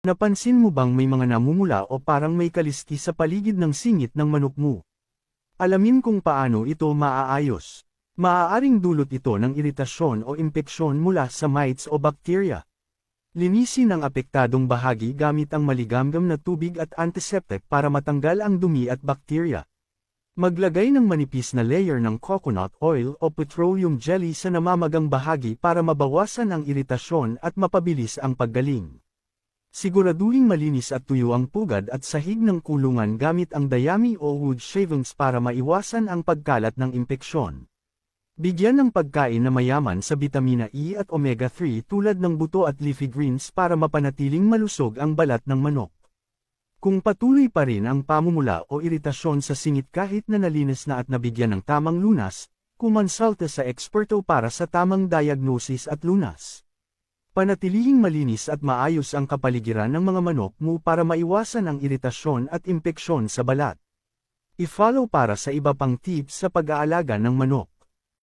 Napansin mo bang may mga namumula o parang may kaliski sa paligid ng singit ng manok mo? Alamin kung paano ito maaayos. Maaaring dulot ito ng iritasyon o impeksyon mula sa mites o bakterya. Linisin ang apektadong bahagi gamit ang maligamgam na tubig at antiseptic para matanggal ang dumi at bakterya. Maglagay ng manipis na layer ng coconut oil o petroleum jelly sa namamagang bahagi para mabawasan ang iritasyon at mapabilis ang paggaling. Siguraduhing malinis at tuyo ang pugad at sahig ng kulungan gamit ang dayami o wood shavings para maiwasan ang pagkalat ng impeksyon. Bigyan ng pagkain na mayaman sa bitamina E at omega-3 tulad ng buto at leafy greens para mapanatiling malusog ang balat ng manok. Kung patuloy pa rin ang pamumula o iritasyon sa singit kahit na nalinis na at nabigyan ng tamang lunas, kumonsulta sa eksperto para sa tamang diagnosis at lunas. Panatilihing malinis at maayos ang kapaligiran ng mga manok mo para maiwasan ang iritasyon at impeksyon sa balat. I-follow para sa iba pang tips sa pag-aalaga ng manok.